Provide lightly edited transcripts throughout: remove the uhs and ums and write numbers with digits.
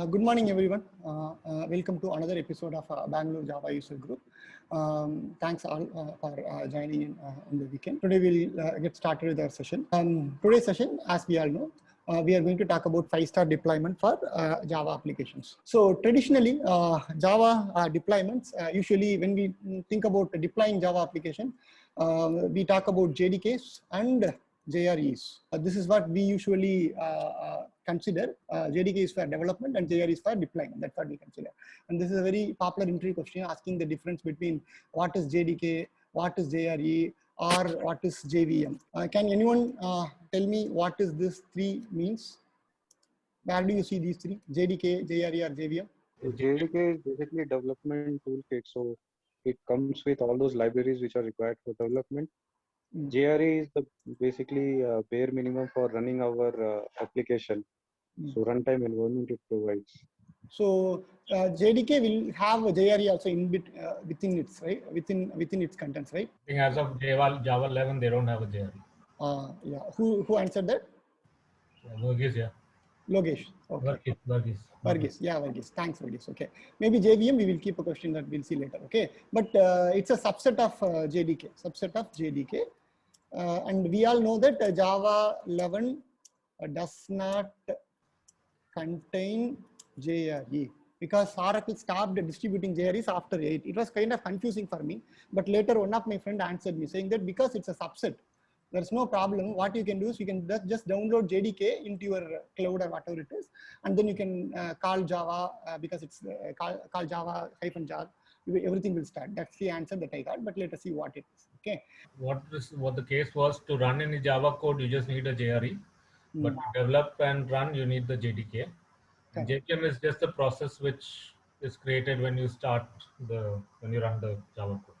Good morning, everyone. Welcome to another episode of Bangalore Java User Group. Thanks all for joining in the weekend. Today we'll get started with our session. Today's session, as we all know, we are going to talk about 5-star deployment for Java applications. So traditionally, Java deployments, usually when we think about deploying Java application, we talk about JDKs and JREs. This is what we usually consider. JDK is for development and JRE is for deployment. That's what we consider. And this is a very popular entry question asking the difference between what is JDK, what is JRE, or what is JVM. Can anyone tell me what is this three means? Where do you see these three? JDK, JRE, or JVM? JDK is basically a development toolkit. So it comes with all those libraries which are required for development. JRE is the basically bare minimum for running our application. So runtime environment it provides. So JDK will have a JRE also in within its within its contents, right? I think as of Java 11, they don't have a JRE. Yeah. Who answered that? Varghese, yeah. Logesh. Okay. Varghese. Yeah, Varghese. Thanks, Varghese. Okay. Maybe JVM, we will keep a question that we'll see later. Okay. But it's a subset of JDK. And we all know that Java 11 does not contain JRE because Oracle stopped distributing JREs after 8. It was kind of confusing for me. But later, one of my friends answered me saying that because it's a subset, there's no problem. What you can do is you can just download JDK into your cloud or whatever it is, and then you can call Java because it's call Java -jar. Everything will start. That's the answer that I got. But let us see what it is. Okay. What the case was, to run any Java code, you just need a JRE. But to develop and run, you need the JDK. JVM is just the process which is created when you run the Java code.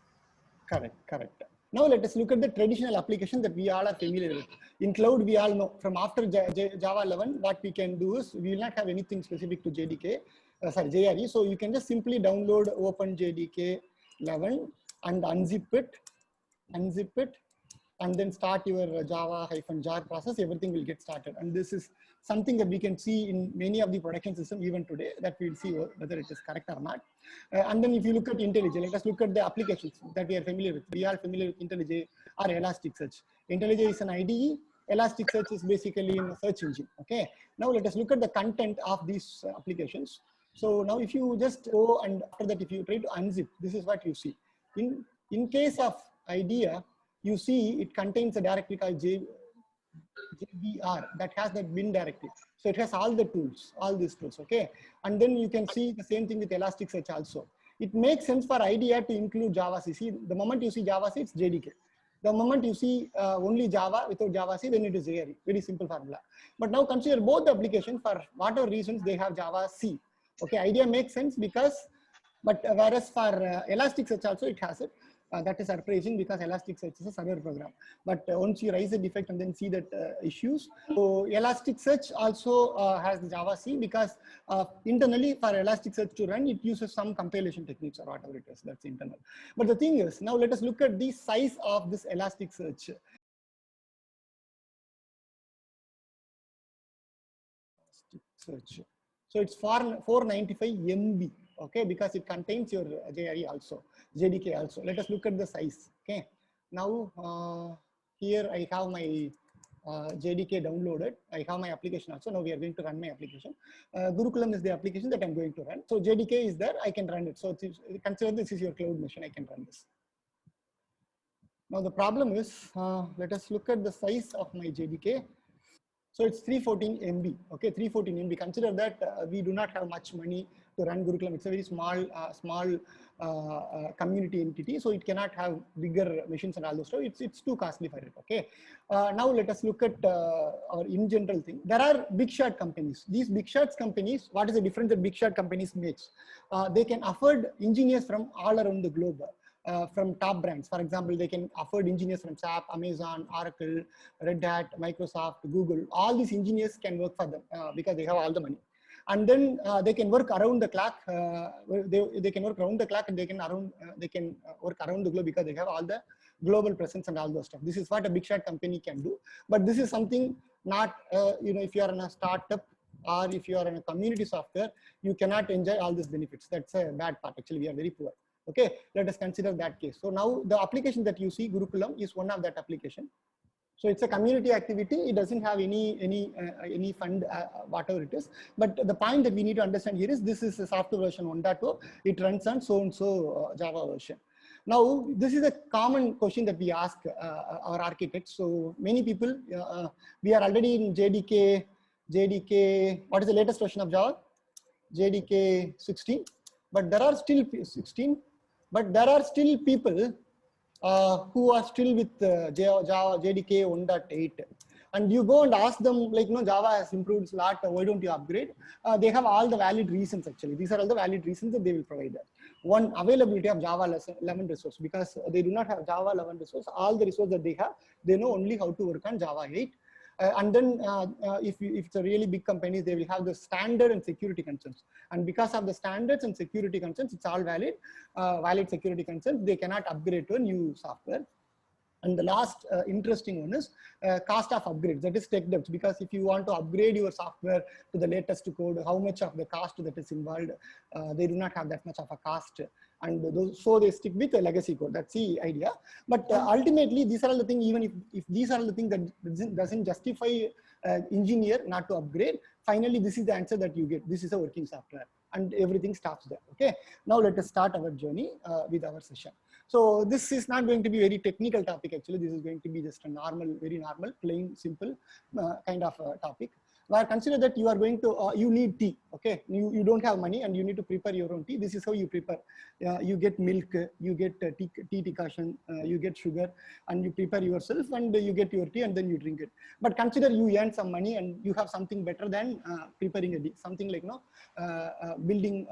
Correct. Now let us look at the traditional application that we all are familiar with. In cloud, we all know from after Java 11, what we can do is we will not have anything specific to JRE. So you can just simply download Open JDK 11 and unzip it, and then start your Java -jar process. Everything will get started. And this is something that we can see in many of the production systems even today, that we'll see whether it is correct or not. And then if you look at IntelliJ, let us look at the applications that we are familiar with. We are familiar with IntelliJ or Elasticsearch. IntelliJ is an IDE. Elasticsearch is basically a search engine. Okay. Now let us look at the content of these applications. So now if you just go and after that, if you try to unzip, this is what you see. In case of IDEA, you see it contains a directory called JBR that has that bin directory. So it has all the tools, all these tools, okay? And then you can see the same thing with Elasticsearch also. It makes sense for IDEA to include JavaC. See, the moment you see JavaC, it's JDK. The moment you see only Java without JavaC, then it is JRE. Very simple formula. But now consider both the applications, for whatever reasons they have JavaC. Okay, IDEA makes sense but whereas for Elasticsearch also it has it. That is surprising because Elasticsearch is a server program. But once you raise a defect and then see that issues, so Elasticsearch also has JavaC because internally for Elasticsearch to run, it uses some compilation techniques or whatever it is. That's internal. But the thing is, now let us look at the size of this Elasticsearch. So it's 495 MB. Okay, because it contains your JRE also, JDK also. Let us look at the size. Okay, now here I have my JDK downloaded. I have my application also. Now we are going to run my application. Gurukulam is the application that I'm going to run. So JDK is there. I can run it. So consider this is your cloud machine. I can run this. Now the problem is, let us look at the size of my JDK. So it's 314 MB. Okay, 314 MB. Consider that we do not have much money to run Gurukulam. It's a very small community entity, so it cannot have bigger machines and all those stuff. It's too costly for it. Okay. Now let us look at our in general thing. There are big shot companies. These big shots companies, what is the difference that big shot companies makes? They can afford engineers from all around the globe. From top brands. For example, they can afford engineers from SAP, Amazon, Oracle, Red Hat, Microsoft, Google. All these engineers can work for them because they have all the money. And then they can work around the clock. They can work around the clock, and they can work around the globe because they have all the global presence and all those stuff. This is what a big shot company can do. But this is something not, if you are in a startup or if you are in a community software, you cannot enjoy all these benefits. That's a bad part. Actually, we are very poor. Okay, let us consider that case. So now the application that you see, Gurukulam, is one of that application. So it's a community activity. It doesn't have any fund, whatever it is. But the point that we need to understand here is this is a software version 1.0. It runs on so and so Java version. Now, this is a common question that we ask our architects. So many people, we are already in JDK. What is the latest version of Java? JDK 16. But there are still 16. But there are still people who are still with Java JDK 1.8, and you go and ask them, like, no, Java has improved a lot, why don't you upgrade? They have all the valid reasons. Actually, these are all the valid reasons that they will provide us. One, availability of Java 11 resource, because they do not have Java 11 resource. All the resources that they have, they know only how to work on Java 8. And then if it's a really big company, they will have the standard and security concerns. And because of the standards and security concerns, it's all valid, valid security concerns. They cannot upgrade to a new software. And the last interesting one is cost of upgrades, that is tech debts. Because if you want to upgrade your software to the latest code, how much of the cost that is involved, they do not have that much of a cost. And so they stick with the legacy code. That's the idea. But ultimately, these are all the things, even if these are the things that doesn't justify engineer not to upgrade, finally, this is the answer that you get. This is a working software, and everything stops there. Okay. Now let us start our journey with our session. So this is not going to be a very technical topic. Actually, this is going to be just a normal, very normal, plain, simple kind of topic. Where consider that you are going to, you need tea. Okay, you don't have money and you need to prepare your own tea. This is how you prepare. You get milk, you get tea decoction, you get sugar, and you prepare yourself, and you get your tea, and then you drink it. But consider you earn some money and you have something better than preparing a tea, something like building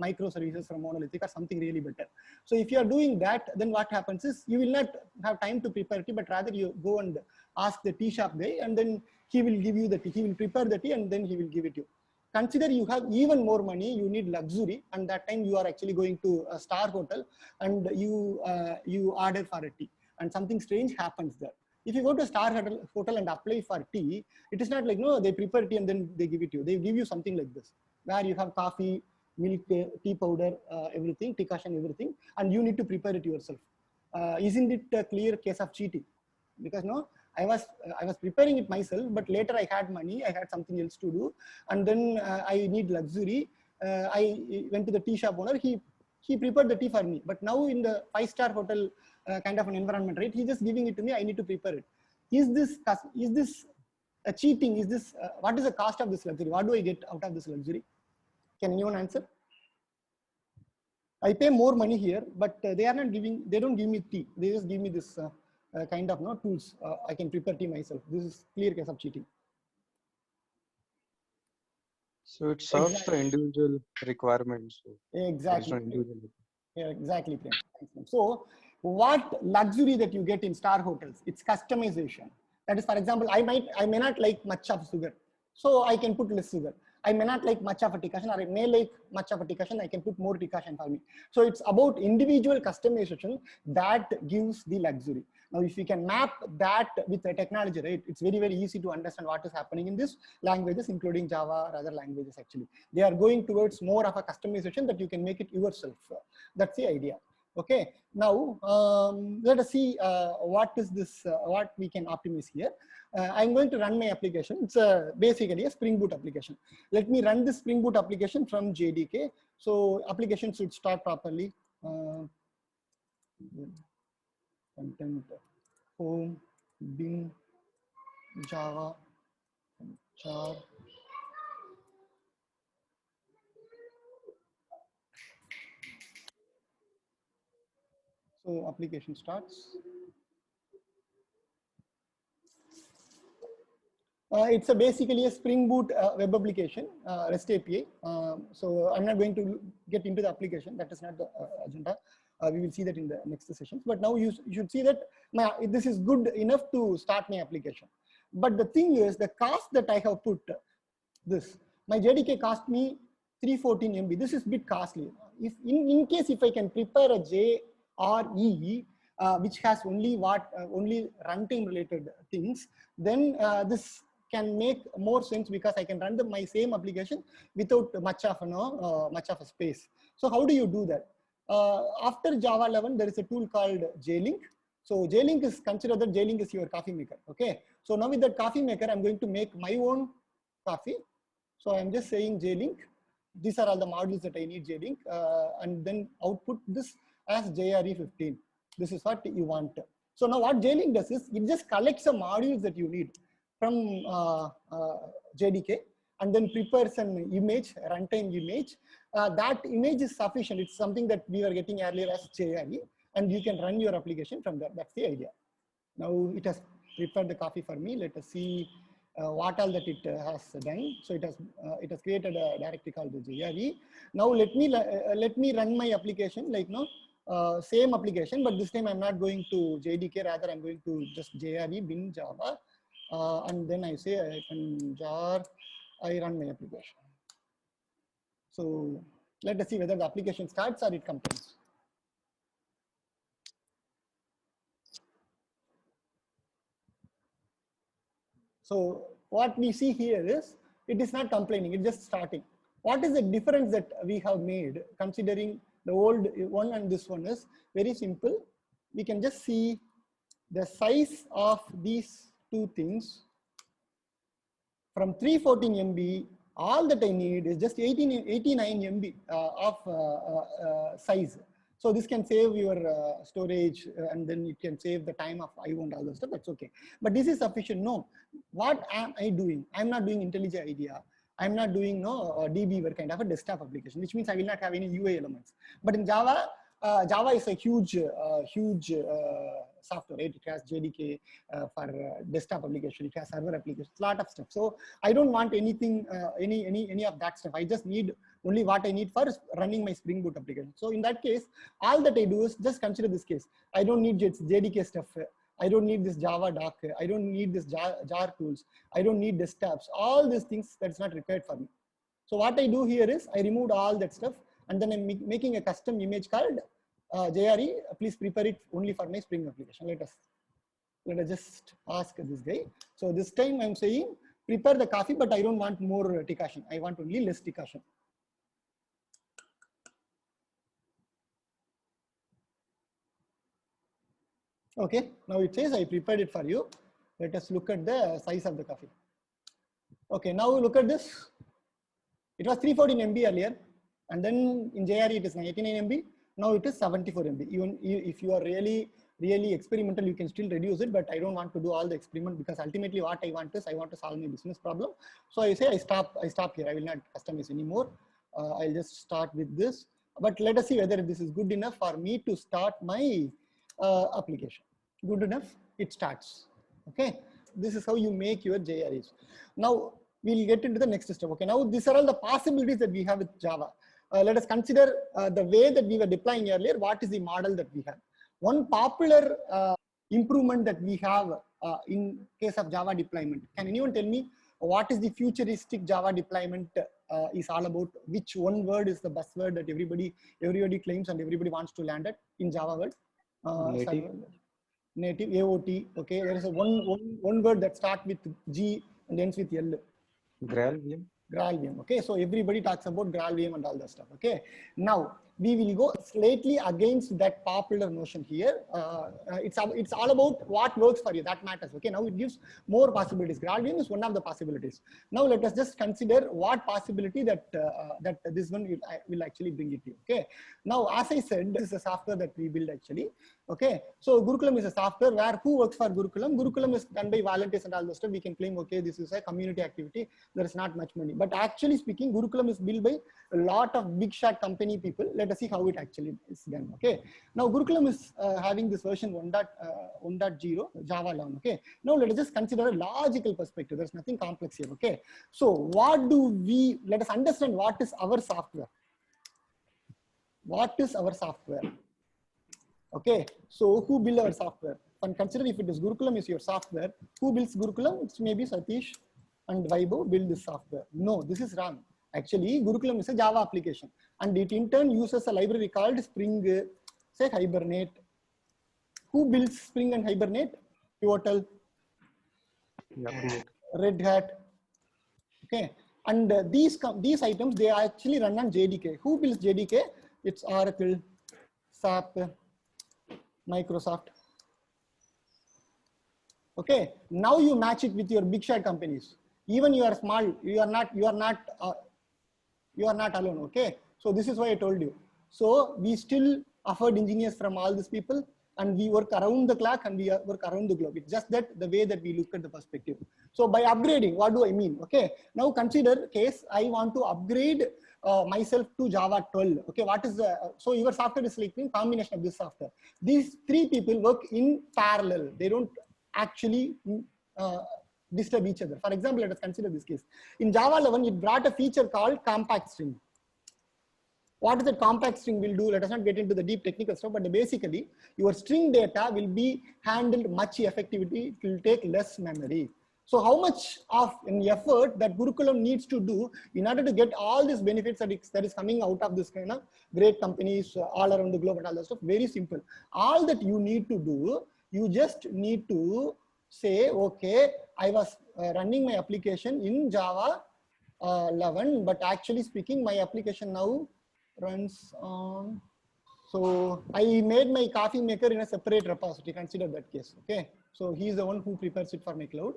microservices from monolithic or something really better. So if you are doing that, then what happens is you will not have time to prepare tea, but rather you go and ask the tea shop guy, and then he will give you the tea. He will prepare the tea and then he will give it to you. Consider you have even more money, you need luxury, and that time you are actually going to a star hotel and you order for a tea, and something strange happens there. If you go to a star hotel and apply for tea, it is not like, no, they prepare tea and then they give it to you. They give you something like this, where you have coffee, milk, tea powder, everything, decoction, everything, and you need to prepare it yourself. Isn't it a clear case of cheating? Because no, I was preparing it myself, but later I had money, I had something else to do, and then I need luxury. I went to the tea shop owner. He prepared the tea for me. But now in the 5-star hotel kind of an environment, right? He's just giving it to me. I need to prepare it. Is this a cheating? Is this what is the cost of this luxury? What do I get out of this luxury? Can anyone answer? I pay more money here, but they are not giving. They don't give me tea. They just give me this. Kind of tools. I can prepare tea myself. This is clear case of cheating. So it serves the individual requirements. So exactly. Yeah, exactly. So what luxury that you get in star hotels? It's customization. That is, for example, I may not like much of sugar, so I can put less sugar. I may not like much of a decoction, or I may like much of a decoction, I can put more decoction for me. So it's about individual customization that gives the luxury. Now, if we can map that with the technology, right, it's very, very easy to understand what is happening in these languages, including Java or other languages. Actually, they are going towards more of a customization that you can make it yourself. That's the idea. Okay, now let us see what is this, what we can optimize here. I'm going to run my application. It's basically a Spring Boot application. Let me run this Spring Boot application from JDK. So application should start properly. Content, home, bin, Java, char. So application starts. It's basically a Spring Boot web application, REST API. So I'm not going to get into the application. That is not the agenda. We will see that in the next sessions. But now you should see that this is good enough to start my application. But the thing is, the cost that I have put this, my JDK cost me 314 MB. This is a bit costly. If in case if I can prepare a JRE, which has only runtime related things, then this can make more sense because I can run my same application without much of a space. So how do you do that? After Java 11, there is a tool called JLink. So JLink is considered that JLink is your coffee maker. Okay. So now with that coffee maker, I'm going to make my own coffee. So I'm just saying JLink. These are all the modules that I need JLink, and then output this as JRE15. This is what you want. So now what JLink does is it just collects the modules that you need from JDK and then prepares an image, runtime image. That image is sufficient. It's something that we were getting earlier as JRE, and you can run your application from there. That's the idea. Now it has prepared the coffee for me. Let us see what all that it has done. So it has created a directory called the JRE. Now let me run my application like same application, but this time I'm not going to JDK. Rather, I'm going to just JRE bin Java, and then I say I can jar. I run my application. So let us see whether the application starts or it complains. So what we see here is it is not complaining, it's just starting. What is the difference that we have made considering the old one and this one is very simple. We can just see the size of these two things. From 314 MB, all that I need is just 89 MB of size. So this can save your storage, and then it can save the time of IO and all that stuff. That's okay. But this is sufficient. No, what am I doing? I'm not doing IntelliJ IDEA. I'm not doing DBeaver kind of a desktop application, which means I will not have any UI elements. But in Java, Java is a huge software, right? It has JDK for desktop application. It has server applications, a lot of stuff. So I don't want anything, any of that stuff. I just need only what I need for running my Spring Boot application. So in that case, all that I do is just consider this case. I don't need JDK stuff. I don't need this Java doc. I don't need this jar tools. I don't need desktops. All these things that's not required for me. So what I do here is I removed all that stuff, and then I'm making a custom image called JRE. Please prepare it only for my Spring application. Let us just ask this guy. So this time I'm saying prepare the coffee, but I don't want more Tcaching. I want only less Tcaching. Okay, now it says I prepared it for you. Let us look at the size of the coffee. Okay, now look at this. It was 314 MB earlier, and then in JRE it is 99 MB. Now it is 74 MB. Even if you are really experimental, you can still reduce it, but I don't want to do all the experiment because ultimately what I want is I want to solve my business problem. So I say I stop here. I will not customize anymore. I'll just start with this. But let us see whether this is good enough for me to start my application. Good enough, it starts. Okay, this is how you make your JREs. Now we'll get into the next step. Okay, now these are all the possibilities that we have with Java. Let us consider the way that we were deploying earlier. What is the model that we have? One popular improvement that we have in case of Java deployment. Can anyone tell me what is the futuristic Java deployment is all about? Which one word is the buzzword that everybody claims and everybody wants to land at in Java world? Native AOT. Okay, there is a one word that starts with G and ends with L. GraalVM. GraalVM. Okay, so everybody talks about GraalVM and all that stuff. Okay, now we will go slightly against that popular notion here. It's all about what works for you. That matters. Okay, now it gives more possibilities. GraalVM is one of the possibilities. Now let us just consider what possibility that this one will actually bring it to you. Okay, now as I said, this is a software that we build actually. Okay, so Gurukulam is a software where who works for Gurukulam? Gurukulam is done by volunteers and all the stuff. We can claim, okay, this is a community activity. There is not much money. But actually speaking, Gurukulam is built by a lot of big shot company people. Let us see how it actually is done. Okay, now Gurukulam is having this version 1.0 Java 11. Okay, now let us just consider a logical perspective. There's nothing complex here. Okay, so let us understand what is our software. What is our software? Okay, so who build our software? And consider if it is Gurukulam is your software, who builds Gurukulam? It's maybe Satish and Vaibhav build this software. No, this is wrong. Actually, Gurukulam is a Java application, and it in turn uses a library called Spring, say Hibernate. Who builds Spring and Hibernate? Pivotal. Yeah, Red Hat. Okay, and these items, they actually run on JDK. Who builds JDK? It's Oracle, SAP, Microsoft. Okay, now you match it with your big share companies. Even you are small, you are not alone. Okay, so this is why I told you. So we still afford engineers from all these people, and we work around the clock and we work around the globe. It's just that the way that we look at the perspective. So by upgrading, what do I mean? Okay, now consider case I want to upgrade myself to Java 12. Okay, what is the, so your software is like in combination of this software. These three people work in parallel. They don't actually disturb each other. For example, let us consider this case. In Java 11, it brought a feature called compact string. What is that compact string will do? Let us not get into the deep technical stuff, but basically your string data will be handled much effectively. It will take less memory. So how much of an effort that Gurukulam needs to do in order to get all these benefits that is coming out of this kind of great companies all around the globe and all that stuff? Very simple. All that you need to do, you just need to say, okay, I was running my application in Java 11, but actually speaking, my application now runs on. So I made my coffee maker in a separate repository. Consider that case. Okay, so he's the one who prepares it for my cloud.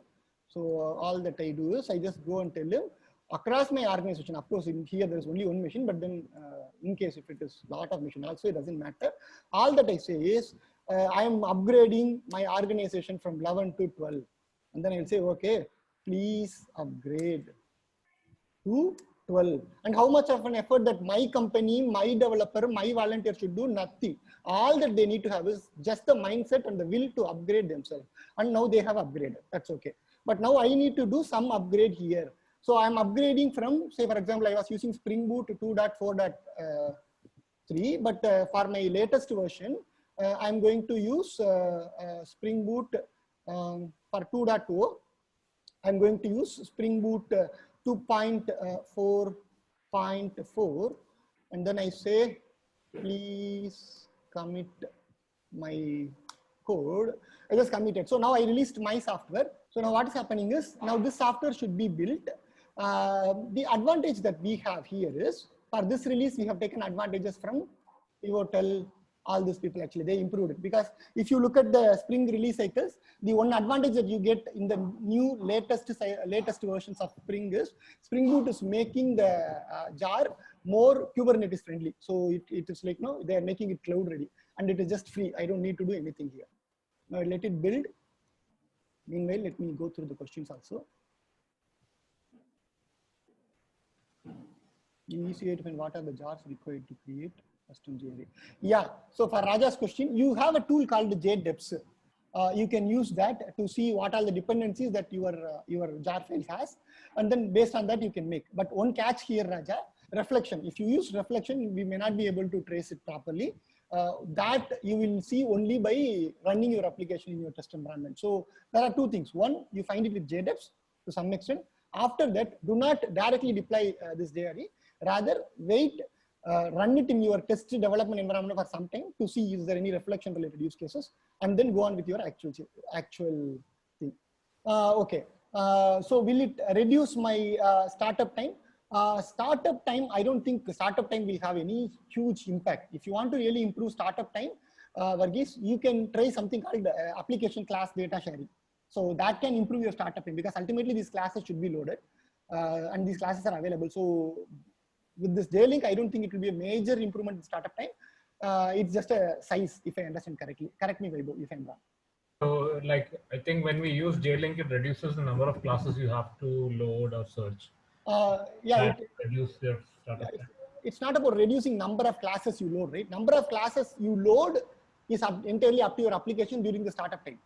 So all that I do is I just go and tell him across my organization. Of course, in here there's only one machine, but then in case if it is lot of machine also, it doesn't matter. All that I say is I am upgrading my organization from 11 to 12, and then I'll say, okay, please upgrade to 12. And how much of an effort that my company, my developer, my volunteer should do? Nothing. All that they need to have is just the mindset and the will to upgrade themselves. And now they have upgraded. That's okay. But now I need to do some upgrade here. So I'm upgrading from, say, for example, I was using Spring Boot 2.4.3, but for my latest version, I'm going to use Spring Boot for 2.0. I'm going to use Spring Boot 2.4.4, and then I say, please commit my code. I just committed. So now I released my software. So now what is happening is, now this software should be built. The advantage that we have here is, for this release, we have taken advantages from Pivotal, all these people actually, they improved it. Because if you look at the Spring release cycles, the one advantage that you get in the new latest versions of Spring is, Spring Boot is making the jar more Kubernetes friendly. So it is like, no, they are making it cloud ready, and it is just free. I don't need to do anything here. Now let it build. Meanwhile, let me go through the questions also. Easy to find what are the jars required to create custom JRE. Yeah, so for Raja's question, you have a tool called JDEPS. You can use that to see what are the dependencies that your jar file has, and then based on that you can make. But one catch here, Raja, reflection. If you use reflection, we may not be able to trace it properly. That you will see only by running your application in your test environment. So there are two things. One, you find it with JDEPS to some extent. After that, do not directly deploy this JRE. Rather, wait, run it in your test development environment for some time to see is there any reflection related use cases, and then go on with your actual thing. Okay, so will it reduce my startup time? Startup time, I don't think startup time will have any huge impact. If you want to really improve startup time, Varghese, you can try something called application class data sharing. So that can improve your startup time, because ultimately these classes should be loaded and these classes are available. So with this JLink, I don't think it will be a major improvement in startup time. It's just a size, if I understand correctly. Correct me, Vaibhav, if I'm wrong. So, like, I think when we use JLink, it reduces the number of classes you have to load or search. Yeah, reduce your startup time. It's not about reducing number of classes you load, right? Number of classes you load is entirely up to your application during the startup time.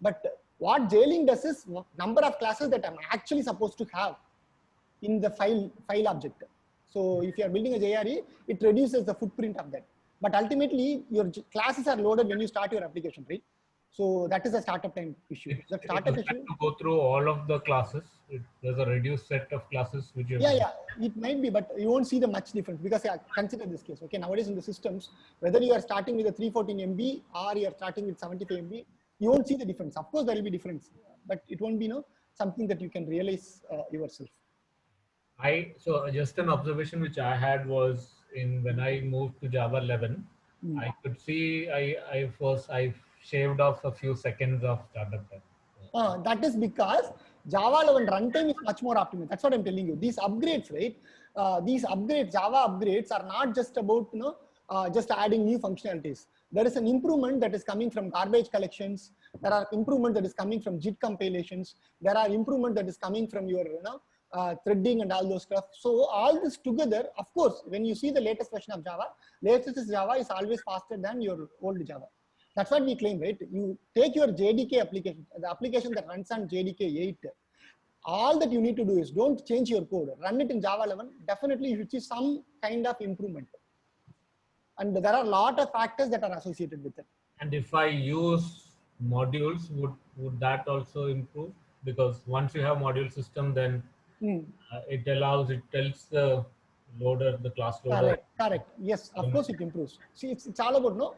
But what JLink does is number of classes that I'm actually supposed to have in the file object. So if you are building a JRE, it reduces the footprint of that. But ultimately, your classes are loaded when you start your application, right? So that is a startup time issue. The startup issue. To go through all of the classes, there's a reduced set of classes which you. Yeah, it might be, but you won't see the much difference, because consider this case. Okay, nowadays in the systems, whether you are starting with a 314 MB or you are starting with 75 MB, you won't see the difference. Of course, there will be difference, but it won't be something that you can realize yourself. So just an observation which I had was when I moved to Java 11, I could see I shaved off a few seconds of startup time. That is because Java 11 runtime is much more optimized. That's what I'm telling you. These upgrades, right? These upgrades, Java upgrades, are not just about just adding new functionalities. There is an improvement that is coming from garbage collections. There are improvement that is coming from JIT compilations. There are improvement that is coming from your threading and all those stuff. So all this together, of course, when you see the latest version of Java, latest Java is always faster than your old Java. That's what we claim, right? You take your JDK application, the application that runs on JDK 8. All that you need to do is don't change your code, run it in Java 11. Definitely you should see some kind of improvement. And there are a lot of factors that are associated with it. And if I use modules, would that also improve? Because once you have module system, then it tells the loader, the class loader. Correct. Yes, of course it improves. See, it's all about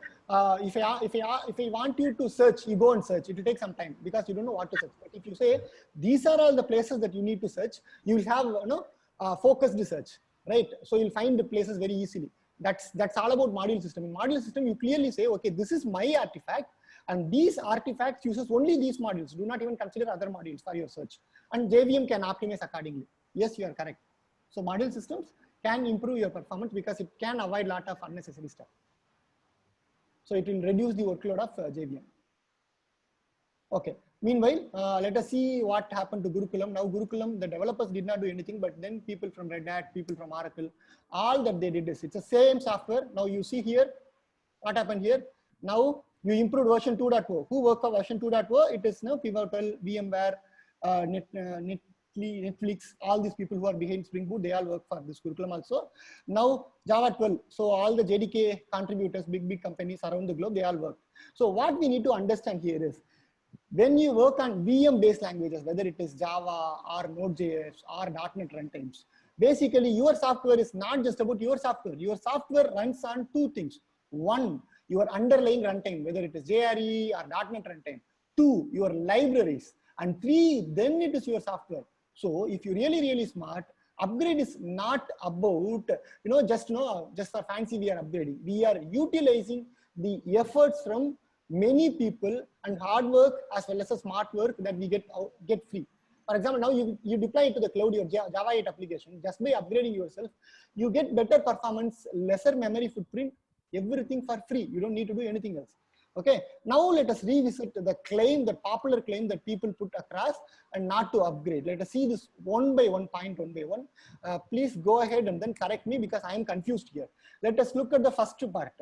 if I want you to search, you go and search. It will take some time because you don't know what to search. But if you say these are all the places that you need to search, you will have focused research, right? So you'll find the places very easily. That's all about module system. In module system, you clearly say, okay, this is my artifact, and these artifacts uses only these modules. Do not even consider other modules for your search. And JVM can optimize accordingly. Yes, you are correct. So module systems can improve your performance because it can avoid a lot of unnecessary stuff. So it will reduce the workload of JVM. Okay. Meanwhile, let us see what happened to Gurukulam. Now Gurukulam, the developers did not do anything, but then people from Red Hat, people from Oracle, all that they did is it's the same software. Now you see here, what happened here? Now you improved version 2.0. Who worked for version 2.0? It is now Pivotal, VMware, Netflix, all these people who are behind Spring Boot, they all work for this Gurukulam also. Now Java 12, so all the JDK contributors, big companies around the globe, they all work. So what we need to understand here is, when you work on VM-based languages, whether it is Java or Node.js or .NET runtimes, basically your software is not just about your software. Your software runs on two things. One, your underlying runtime, whether it is JRE or .NET runtime. Two, your libraries. And three, then it is your software. So if you're really smart, upgrade is not about, just for fancy we are upgrading. We are utilizing the efforts from many people and hard work as well as a smart work that we get free. For example, now you deploy it to the cloud, your Java 8 application, just by upgrading yourself, you get better performance, lesser memory footprint, everything for free. You don't need to do anything else. Okay, now let us revisit the popular claim that people put across and not to upgrade. Let us see this one by one. Please go ahead and then correct me because I am confused here. Let us look at the first part.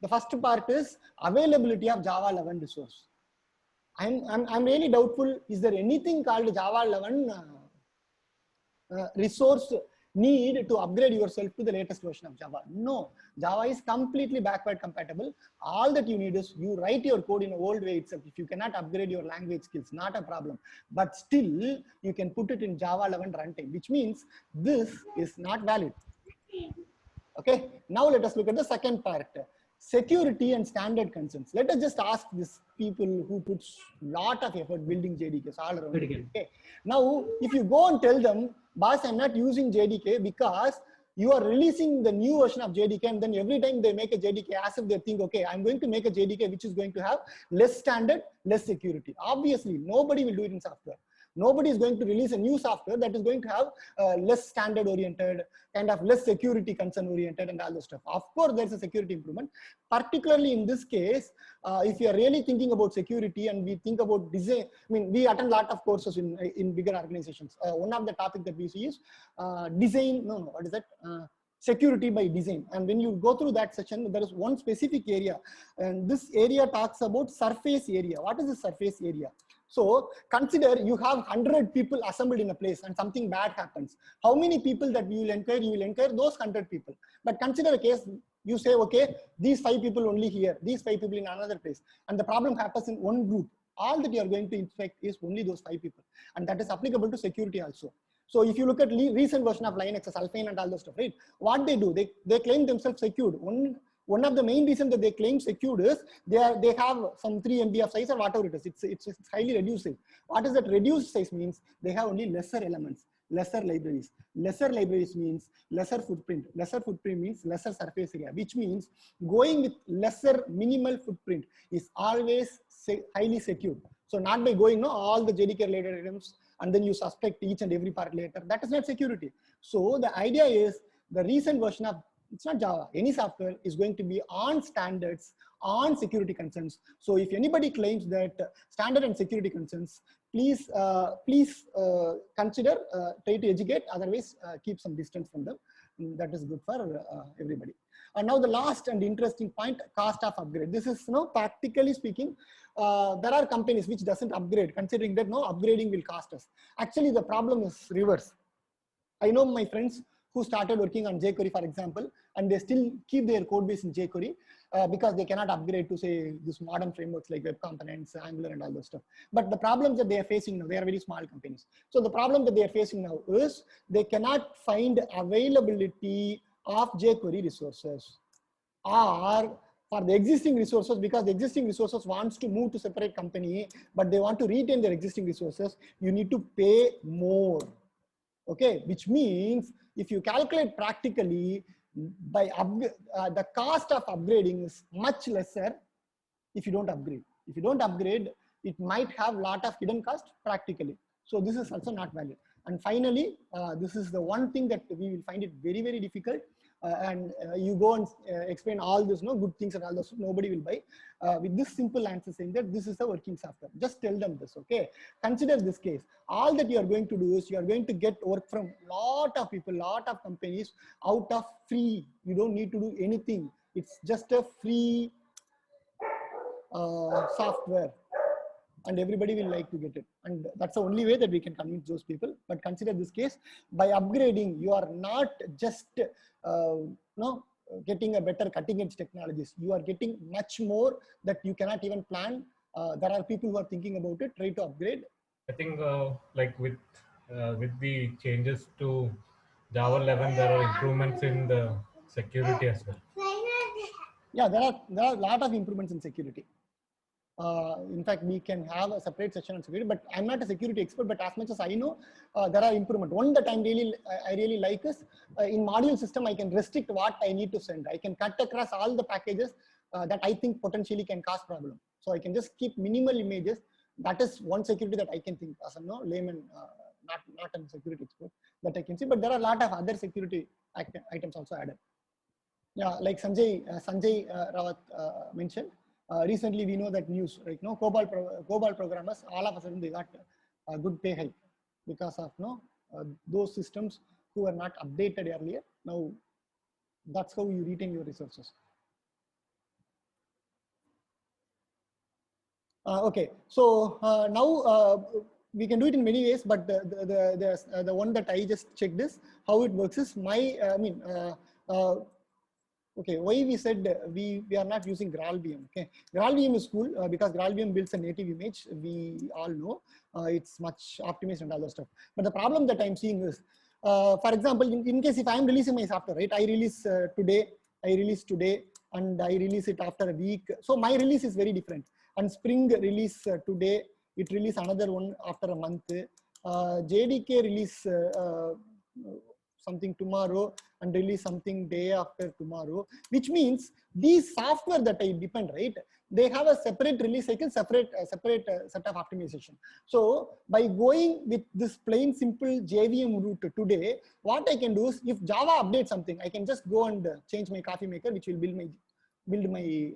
The first part is availability of Java 11 resource. I'm really doubtful. Is there anything called Java 11 resource need to upgrade yourself to the latest version of Java? No, Java is completely backward compatible. All that you need is you write your code in an old way itself. If you cannot upgrade your language skills, not a problem. But still, you can put it in Java 11 runtime, which means this is not valid. Okay, now let us look at the second part. Security and standard concerns. Let us just ask these people who put lot of effort building JDKs all around. Okay. Now, if you go and tell them, boss, I'm not using JDK because you are releasing the new version of JDK, and then every time they make a JDK, as if they think, okay, I'm going to make a JDK which is going to have less standard, less security. Obviously, nobody will do it in software. Nobody is going to release a new software that is going to have less standard oriented, kind of less security concern oriented and all this stuff. Of course, there's a security improvement. Particularly in this case, if you are really thinking about security and we think about design, I mean, we attend a lot of courses in bigger organizations. One of the topics that we see is security by design. And when you go through that section, there is one specific area, and this area talks about surface area. What is the surface area? So consider you have 100 people assembled in a place and something bad happens. How many people that you will encourage? You will encourage those 100 people. But consider a case, you say, okay, these 5 people only here, these 5 people in another place. And the problem happens in one group. All that you are going to inspect is only those 5 people. And that is applicable to security also. So if you look at recent version of Linux, Alpine and all those stuff, right? What they do, they claim themselves secured. One of the main reasons that they claim secured is they have some 3 MB of size or whatever it is. It's highly reducive. What is that reduced size means? They have only lesser elements, lesser libraries. Lesser libraries means lesser footprint. Lesser footprint means lesser surface area, which means going with lesser minimal footprint is always highly secured. So not by going all the JDK related items and then you suspect each and every part later. That is not security. So the idea is the recent version of, it's not Java, any software is going to be on standards, on security concerns. So if anybody claims that standard and security concerns, please consider, try to educate, otherwise keep some distance from them. That is good for everybody. And now the last and interesting point, cost of upgrade. This is, practically speaking, there are companies which doesn't upgrade, considering that upgrading will cost us. Actually, the problem is reverse. I know my friends who started working on jQuery, for example, and they still keep their code base in jQuery because they cannot upgrade to, say, these modern frameworks like Web Components, Angular, and all those stuff. But the problems that they are facing now, they are very small companies. So the problem that they are facing now is they cannot find availability of jQuery resources, or for the existing resources, because the existing resources wants to move to separate company, but they want to retain their existing resources, you need to pay more. Okay, which means if you calculate practically, by the cost of upgrading is much lesser if you don't upgrade. If you don't upgrade, it might have a lot of hidden cost practically. So this is also not valid. And finally, this is the one thing that we will find it very, very difficult. And you go and explain all this, good things and all this, nobody will buy. With this simple answer saying that this is the working software. Just tell them this, okay? Consider this case. All that you are going to do is you are going to get work from lot of people, lot of companies out of free. You don't need to do anything. It's just a free software. And everybody will like to get it. And that's the only way that we can convince those people. But consider this case, by upgrading, you are not just getting a better cutting edge technologies. You are getting much more that you cannot even plan. There are people who are thinking about it, try to upgrade. I think like with the changes to Java 11, there are improvements in the security as well. Yeah, there are a lot of improvements in security. In fact, we can have a separate session on security, but I'm not a security expert, but as much as I know, there are improvements. One that I really like is in module system, I can restrict what I need to send. I can cut across all the packages that I think potentially can cause problem. So I can just keep minimal images. That is one security that I can think as a layman, not a security expert, that I can see, but there are a lot of other security items also added. Yeah, like Sanjay Rawat mentioned. Recently, we know that news, right? COBOL programmers, all of a sudden they got a good pay hike because of those systems who were not updated earlier. Now, that's how you retain your resources. Okay, so now we can do it in many ways, but the one that I just checked is how it works is okay, why we said we are not using GraalVM. Okay, GraalVM is cool because GraalVM builds a native image. We all know it's much optimized and all that stuff. But the problem that I'm seeing is, for example, in case if I'm releasing my software, right? I release today, and I release it after a week. So my release is very different. And Spring release today, it release another one after a month. JDK release something tomorrow and release something day after tomorrow, which means these software that I depend, right? They have a separate release cycle, separate set of optimization. So by going with this plain simple JVM route today, what I can do is if Java updates something, I can just go and change my coffee maker, which will build my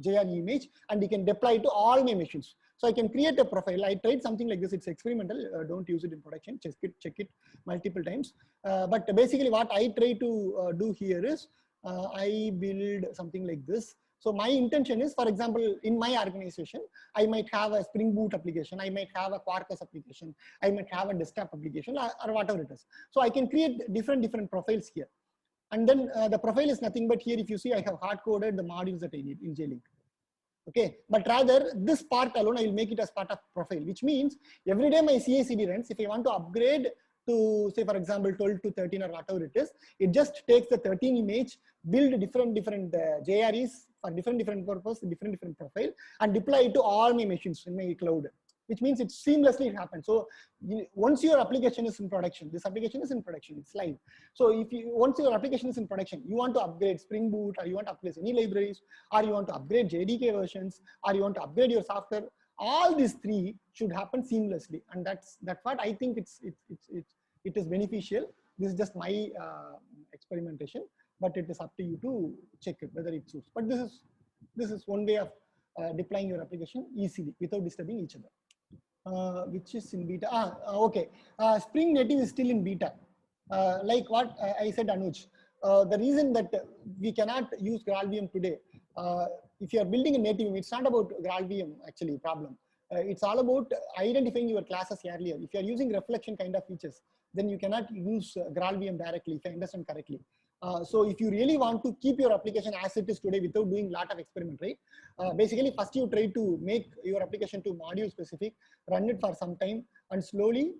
JRE image, and you can deploy it to all my machines. So I can create a profile. I tried something like this. It's experimental. Don't use it in production. Check it multiple times. But basically what I try to do here is I build something like this. So my intention is, for example, in my organization, I might have a Spring Boot application. I might have a Quarkus application. I might have a desktop application or whatever it is. So I can create different profiles here. And then the profile is nothing but here, if you see, I have hard-coded the modules that I need in JLink. Okay, but rather this part alone, I will make it as part of profile, which means every day my CI/CD runs. If I want to upgrade to say, for example, 12 to 13 or whatever it is. It just takes the 13 image, build different JREs for different purpose, different profile, and deploy it to all my machines in my cloud, which means it seamlessly happens. So once your application is in production, this application is in production, it's live. So if you, once your application is in production, you want to upgrade Spring Boot, or you want to upgrade any libraries, or you want to upgrade JDK versions, or you want to upgrade your software, all these three should happen seamlessly. And that's what I think it is beneficial. This is just my experimentation, but it is up to you to check it whether it suits. But this is one way of deploying your application easily without disturbing each other. Which is in beta. Okay. Spring Native is still in beta. Like what I said, Anuj. The reason that we cannot use GraalVM today, if you are building a native, it's not about GraalVM actually problem. It's all about identifying your classes earlier. If you are using reflection kind of features, then you cannot use GraalVM directly, if I understand correctly. So if you really want to keep your application as it is today without doing a lot of experiment, right? Basically, first you try to make your application to module specific, run it for some time, and slowly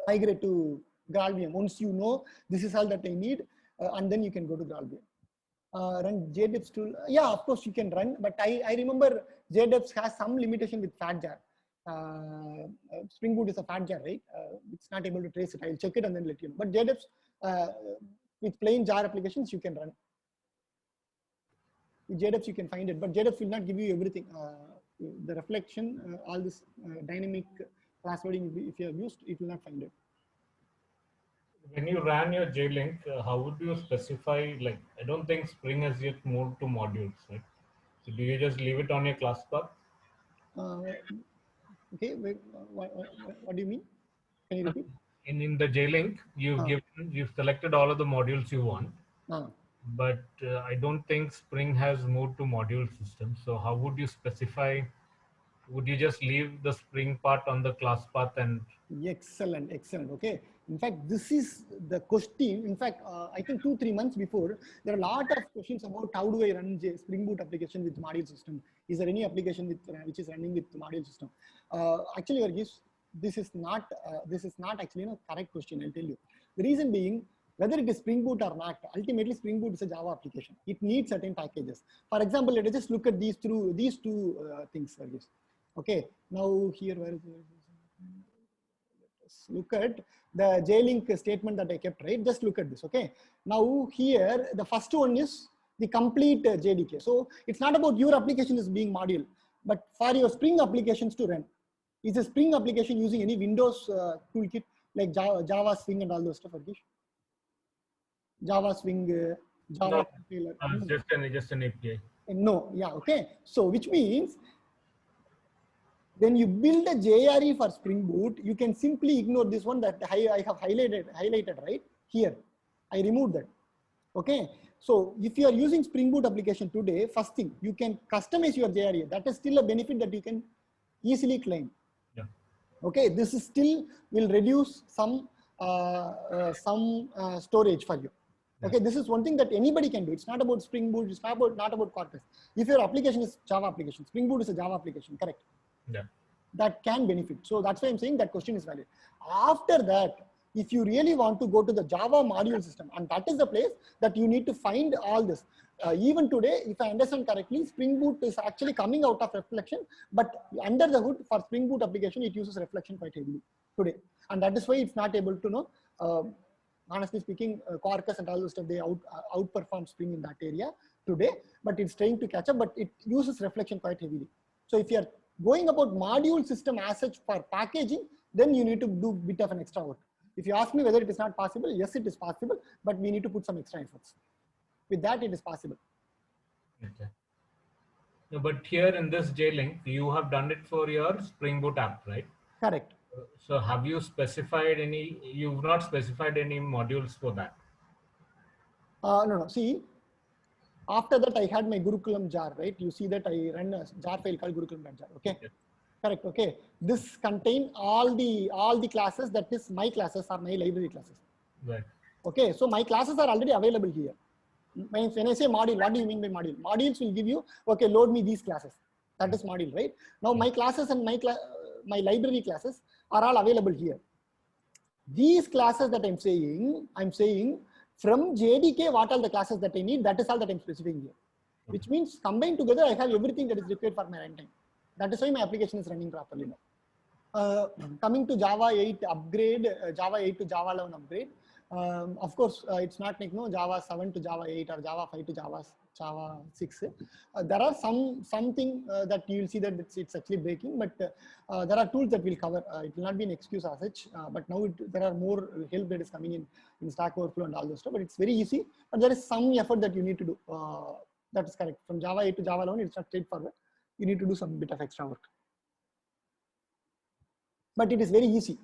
migrate to GraalVM. Once you know this is all that I need, and then you can go to GraalVM. Run JDEPS tool. Yeah, of course you can run, but I remember JDEPS has some limitation with FATJAR. Spring Boot is a FATJAR, right? It's not able to trace it. I'll check it and then let you know. But JDEPS with plain jar applications you can run. With JDEPS you can find it, but JDEPS will not give you everything. The reflection, all this dynamic class loading, if you have used, it will not find it. When you ran your JLink, how would you specify, like, I don't think Spring has yet moved to modules, right? So do you just leave it on your class path? Okay, wait, what do you mean? Can you repeat? In the JLink, you've selected all of the modules you want, but I don't think Spring has moved to module system. So how would you specify? Would you just leave the Spring part on the class path and? Excellent. Okay. In fact, this is the question. In fact, I think 2-3 months before, there are a lot of questions about how do I run Spring Boot application with module system? Is there any application which is running with module system? Actually, Varghese, this is not actually a correct question. I'll tell you. The reason being, whether it is Spring Boot or not, ultimately Spring Boot is a Java application. It needs certain packages. For example, let us just look at these two things, Varghese. Okay. Now here, where is it? Look at the JLink statement that I kept, right? Just look at this, okay? Now here, the first one is the complete JDK. So it's not about your application is being module, but for your Spring applications to run. Is a Spring application using any Windows toolkit like Java Swing and all those stuff, Arkish? Java Swing, Java compiler. Just an API. No, yeah, okay. So which means when you build a JRE for Spring Boot, you can simply ignore this one that I have highlighted right here. I removed that. Okay. So if you are using Spring Boot application today, first thing, you can customize your JRE. That is still a benefit that you can easily claim. Yeah. Okay. This is still will reduce some storage for you. Okay, this is one thing that anybody can do. It's not about Spring Boot. It's not about Quarkus. If your application is Java application, Spring Boot is a Java application, correct? Yeah. That can benefit. So that's why I'm saying that question is valid. After that, if you really want to go to the Java module system, and that is the place that you need to find all this. Even today, if I understand correctly, Spring Boot is actually coming out of reflection, but under the hood for Spring Boot application, it uses reflection quite heavily today. And that is why it's not able to know, honestly speaking, Quarkus and all those stuff, they outperform Spring in that area today, but it's trying to catch up, but it uses reflection quite heavily. So if you're going about module system as such for packaging, then you need to do a bit of an extra work. If you ask me whether it is not possible, yes, it is possible, but we need to put some extra efforts. With that, it is possible. Okay. No, but here in this JLink, you have done it for your Spring Boot app, right? Correct. So have you specified any, you've not specified any modules for that? No. See, after that, I had my Gurukulam jar, right? You see that I run a jar file called Gurukulam.jar, okay? Yeah. Correct, okay. This contain all the classes, that is my classes or my library classes. Right. Okay, so my classes are already available here. When I say module, what do you mean by module? Modules will give you, okay, load me these classes. That is module, right? Now my classes and my library classes are all available here. These classes that I'm saying from JDK, what are the classes that I need? That is all that I'm specifying here. Which means combined together, I have everything that is required for my runtime. That is why my application is running properly now. Coming to Java 8 upgrade, Java 8 to Java 11 upgrade. Of course, it's not like Java 7 to Java 8 or Java 5 to Java 6. There are something that you will see that it's actually breaking, but there are tools that will cover. It will not be an excuse as such, but now there are more help that is coming in Stack Overflow and all those stuff. But it's very easy, but there is some effort that you need to do. That is correct. From Java 8 to Java 11, it's not straightforward. You need to do some bit of extra work. But it is very easy.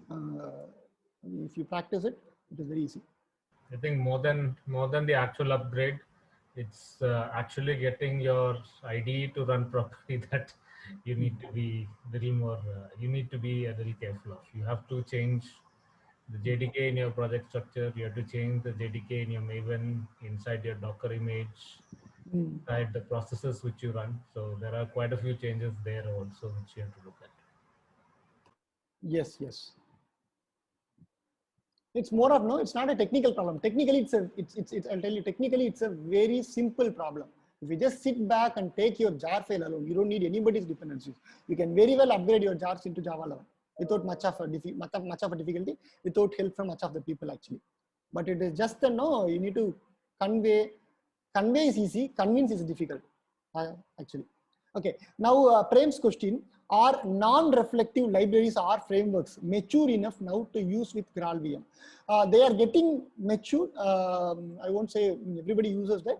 If you practice it, it is very easy. I think more than the actual upgrade, it's actually getting your IDE to run properly that you need to be a little more, you need to be a little careful of. You have to change the JDK in your project structure. You have to change the JDK in your Maven, inside your Docker image, inside the processes which you run. So there are quite a few changes there also which you have to look at. Yes. It's more of it's not a technical problem. Technically, I'll tell you, technically, it's a very simple problem. If you just sit back and take your jar file alone, you don't need anybody's dependencies. You can very well upgrade your jars into Java 11 without much of a difficulty, without help from much of the people actually. But it is just you need to convey is easy, convince is difficult actually. Okay, now Prem's question, are non-reflective libraries or frameworks mature enough now to use with GraalVM? They are getting mature. I won't say everybody uses that,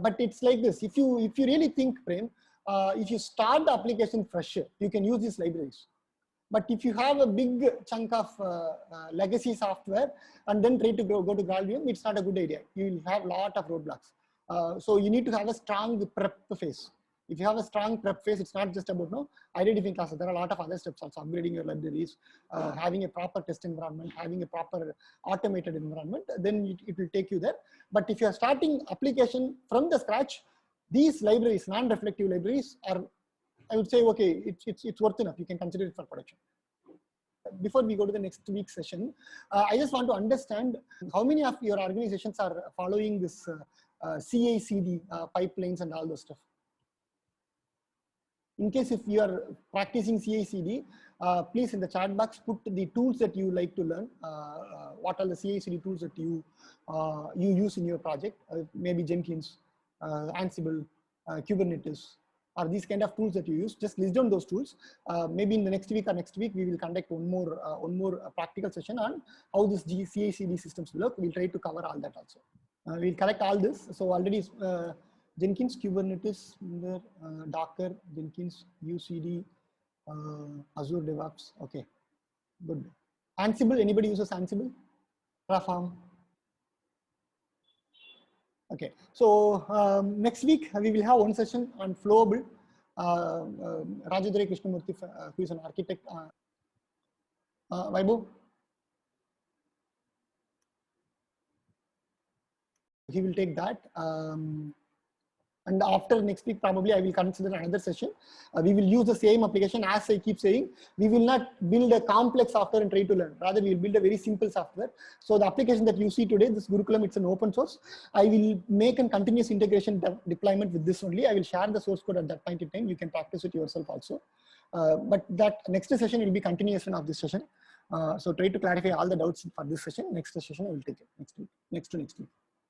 but it's like this. If you really think, Prem, if you start the application fresh, you can use these libraries. But if you have a big chunk of legacy software and then try to go to GraalVM, it's not a good idea. You will have a lot of roadblocks. So you need to have a strong prep phase. If you have a strong prep phase, it's not just about identifying classes. There are a lot of other steps also, upgrading your libraries, having a proper test environment, having a proper automated environment, then it will take you there. But if you are starting application from the scratch, these libraries, non-reflective libraries are, I would say, okay, it's worth enough. You can consider it for production. Before we go to the next week's session, I just want to understand how many of your organizations are following this CI/CD pipelines and all those stuff. In case if you are practicing CI/CD, please in the chat box put the tools that you like to learn. What are the CI/CD tools that you use in your project? Maybe Jenkins, Ansible, Kubernetes, or these kind of tools that you use. Just list down those tools. Maybe in the next week we will conduct one more practical session on how this CI/CD systems work. We'll try to cover all that also. We'll collect all this. So already Jenkins, Kubernetes, Docker, Jenkins, UCD, Azure DevOps. Okay, good. Ansible, anybody uses Ansible? Terraform. Okay, so next week we will have one session on Flowable. Rajadhari Krishnamurthy, who is an architect. Vaibhav? He will take that. And after next week, probably I will consider another session. We will use the same application. As I keep saying, we will not build a complex software and try to learn. Rather, we will build a very simple software. So the application that you see today, this Gurukulam, it's an open source. I will make a continuous integration deployment with this only. I will share the source code at that point in time. You can practice it yourself also. But that next session will be continuation of this session. So try to clarify all the doubts for this session. Next session I will take it next week, next to next week.